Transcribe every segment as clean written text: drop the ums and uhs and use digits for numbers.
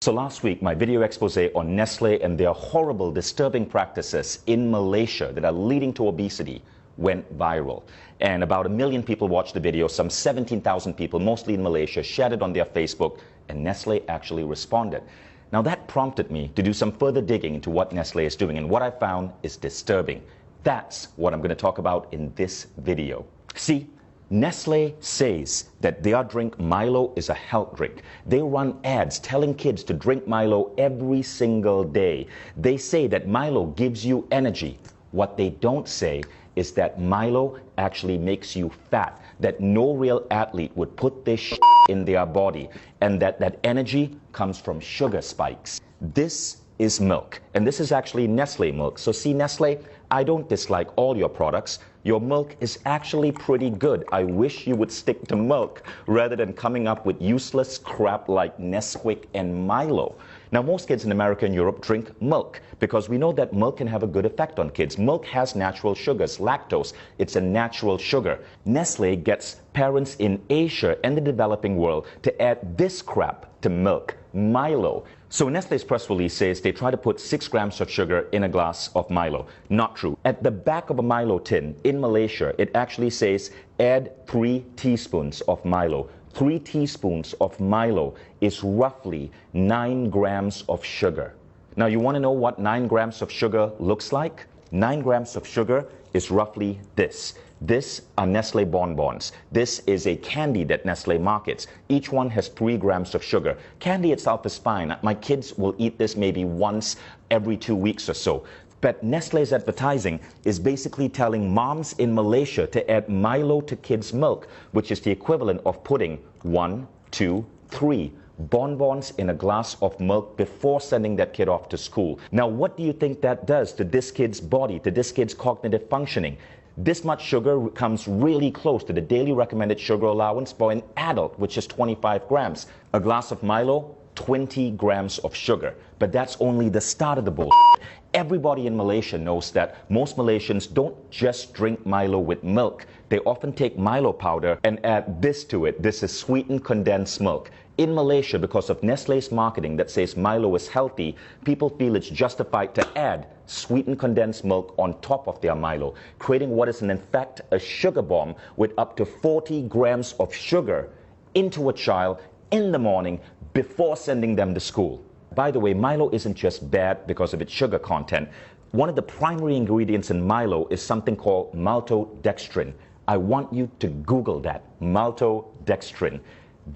So last week, my video expose on Nestle and their horrible, disturbing practices in Malaysia that are leading to obesity went viral. And about 1 million people watched the video. Some 17,000 people, mostly in Malaysia, shared it on their Facebook, and Nestle actually responded. Now that prompted me to do some further digging into what Nestle is doing, and what I found is disturbing. That's what I'm going to talk about in this video. See, Nestle says that their drink Milo is a health drink. They run ads telling kids to drink Milo every single day. They say that Milo gives you energy. What they don't say is that Milo actually makes you fat, that no real athlete would put this in their body, and that energy comes from sugar spikes. This is milk, and this is actually Nestle milk. So see, Nestle, I don't dislike all your products. Your milk is actually pretty good. I wish you would stick to milk rather than coming up with useless crap like Nesquik and Milo. Now, most kids in America and Europe drink milk because we know that milk can have a good effect on kids. Milk has natural sugars, lactose. It's a natural sugar. Nestle gets parents in Asia and the developing world to add this crap to milk, Milo. So Nestle's press release says they try to put 6 grams of sugar in a glass of Milo. Not true. At the back of a Milo tin in Malaysia, it actually says add 3 teaspoons of Milo. 3 teaspoons of Milo is roughly 9 grams of sugar. Now you want to know what 9 grams of sugar looks like? 9 grams of sugar is roughly this. This are Nestle bonbons. This is a candy that Nestle markets. Each one has 3 grams of sugar. Candy itself is fine. My kids will eat this maybe once every 2 weeks or so. But Nestle's advertising is basically telling moms in Malaysia to add Milo to kids' milk, which is the equivalent of putting 1, 2, 3 bonbons in a glass of milk before sending that kid off to school. Now, what do you think that does to this kid's body, to this kid's cognitive functioning? This much sugar comes really close to the daily recommended sugar allowance for an adult, which is 25 grams. A glass of Milo, 20 grams of sugar. But that's only the start of the bullshit. Everybody in Malaysia knows that most Malaysians don't just drink Milo with milk. They often take Milo powder and add this to it. This is sweetened condensed milk. In Malaysia, because of Nestle's marketing that says Milo is healthy, people feel it's justified to add sweetened condensed milk on top of their Milo, creating what is in fact a sugar bomb with up to 40 grams of sugar into a child in the morning before sending them to school. By the way, Milo isn't just bad because of its sugar content. One of the primary ingredients in Milo is something called maltodextrin. I want you to Google that, maltodextrin.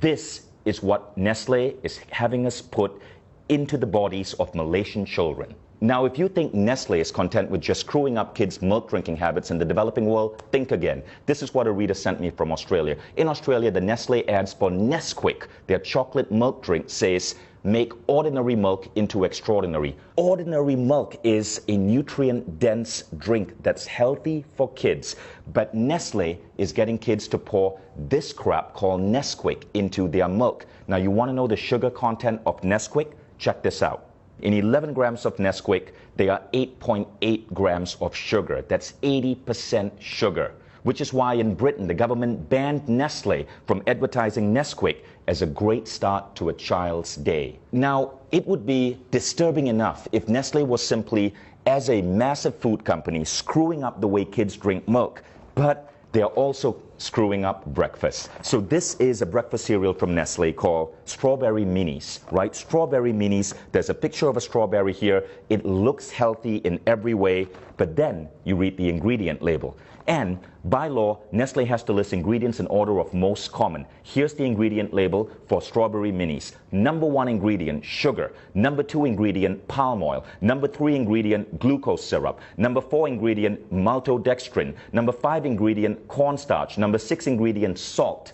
This is what Nestle is having us put into the bodies of Malaysian children. Now, if you think Nestle is content with just screwing up kids' milk drinking habits in the developing world, think again. This is what a reader sent me from Australia. In Australia, the Nestle ads for Nesquik, their chocolate milk drink, says, make ordinary milk into extraordinary. Ordinary milk is a nutrient-dense drink that's healthy for kids. But Nestle is getting kids to pour this crap called Nesquik into their milk. Now, you want to know the sugar content of Nesquik? Check this out. In 11 grams of Nesquik, there are 8.8 grams of sugar. That's 80% sugar. Which is why in Britain, the government banned Nestle from advertising Nesquik as a great start to a child's day. Now, it would be disturbing enough if Nestle was simply, as a massive food company, screwing up the way kids drink milk, but they're also screwing up breakfast. So this is a breakfast cereal from Nestle called Strawberry Minis, right? Strawberry Minis, there's a picture of a strawberry here. It looks healthy in every way, but then you read the ingredient label. And by law, Nestle has to list ingredients in order of most common. Here's the ingredient label for Strawberry Minis. Number 1 ingredient, sugar. Number 2 ingredient, palm oil. Number 3 ingredient, glucose syrup. Number 4 ingredient, maltodextrin. Number 5 ingredient, cornstarch. Number 6 ingredient, salt.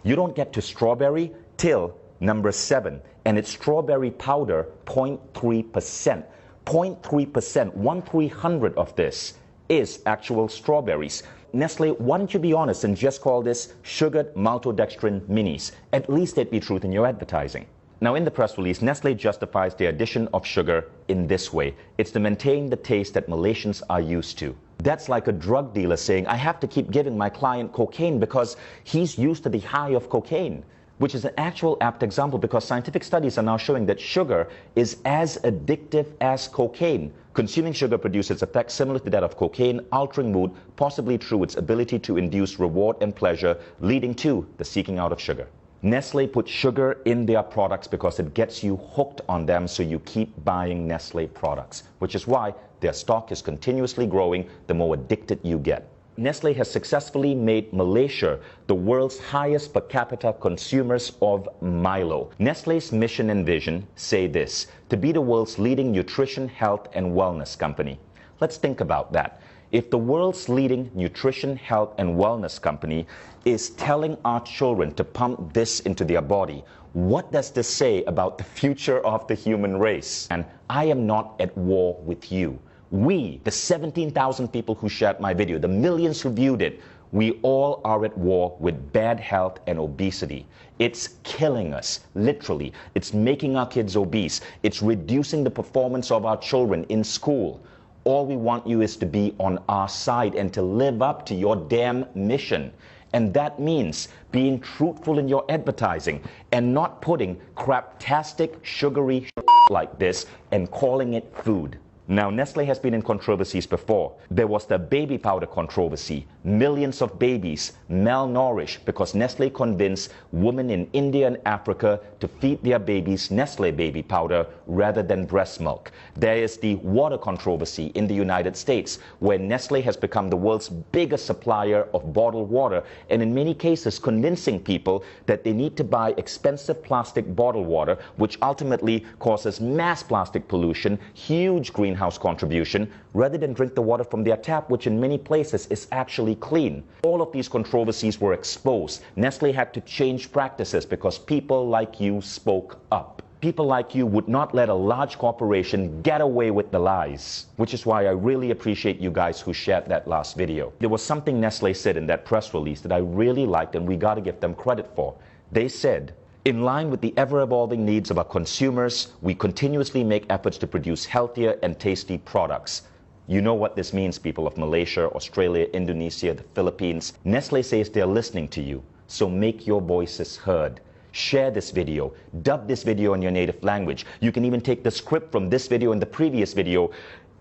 You don't get to strawberry till number 7. And it's strawberry powder, 0.3%. 0.3%, 1/300 of this is actual strawberries. Nestle, why don't you be honest and just call this sugared maltodextrin minis? At least there'd be truth in your advertising. Now, in the press release, Nestle justifies the addition of sugar in this way. It's to maintain the taste that Malaysians are used to. That's like a drug dealer saying, I have to keep giving my client cocaine because he's used to the high of cocaine. which is an actual apt example because scientific studies are now showing that sugar is as addictive as cocaine. Consuming sugar produces effects similar to that of cocaine, altering mood, possibly through its ability to induce reward and pleasure, leading to the seeking out of sugar. Nestle puts sugar in their products because it gets you hooked on them, so you keep buying Nestle products, which is why their stock is continuously growing the more addicted you get. Nestle has successfully made Malaysia the world's highest per capita consumers of Milo. Nestle's mission and vision say this: to be the world's leading nutrition, health, and wellness company. Let's think about that. If the world's leading nutrition, health, and wellness company is telling our children to pump this into their body, what does this say about the future of the human race? And I am not at war with you. We, the 17,000 people who shared my video, the millions who viewed it, we all are at war with bad health and obesity. It's killing us, literally. It's making our kids obese. It's reducing the performance of our children in school. All we want you is to be on our side and to live up to your damn mission. And that means being truthful in your advertising and not putting craptastic, sugary shit like this and calling it food. Now, Nestle has been in controversies before. There was the baby powder controversy. Millions of babies malnourished because Nestle convinced women in India and Africa to feed their babies Nestle baby powder rather than breast milk. There is the water controversy in the United States, where Nestle has become the world's biggest supplier of bottled water, and in many cases convincing people that they need to buy expensive plastic bottled water, which ultimately causes mass plastic pollution, huge greenhouse contribution, rather than drink the water from their tap, which in many places is actually clean. All of these controversies were exposed. Nestle had to change practices because people like you spoke up. People like you would not let a large corporation get away with the lies, which is why I really appreciate you guys who shared that last video. There was something Nestle said in that press release that I really liked, and we got to give them credit for. They said, "In line with the ever-evolving needs of our consumers, we continuously make efforts to produce healthier and tasty products." You know what this means, people of Malaysia, Australia, Indonesia, the Philippines. Nestle says they're listening to you, so make your voices heard. Share this video, dub this video in your native language. You can even take the script from this video and the previous video,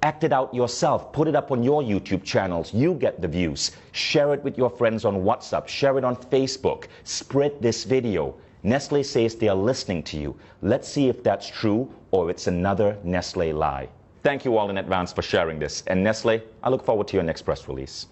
act it out yourself, put it up on your YouTube channels. You get the views. Share it with your friends on WhatsApp, share it on Facebook, spread this video. Nestle says they are listening to you. Let's see if that's true or it's another Nestle lie. Thank you all in advance for sharing this. And Nestle, I look forward to your next press release.